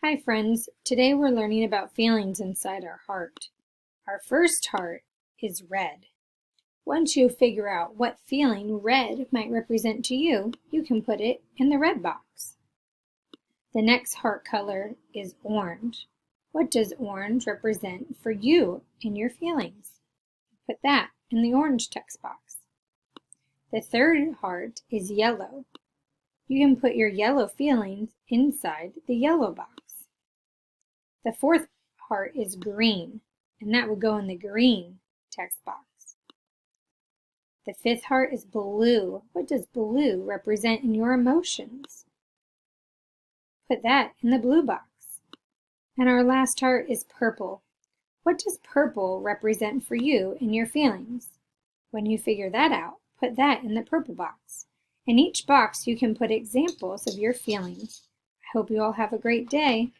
Hi friends, today we're learning about feelings inside our heart. Our first heart is red. Once you figure out what feeling red might represent to you, you can put it in the red box. The next heart color is orange. What does orange represent for you in your feelings? Put that in the orange text box. The third heart is yellow. You can put your yellow feelings inside the yellow box. The fourth heart is green, and that would go in the green text box. The fifth heart is blue. What does blue represent in your emotions? Put that in the blue box. And our last heart is purple. What does purple represent for you in your feelings? When you figure that out, put that in the purple box. In each box, you can put examples of your feelings. I hope you all have a great day.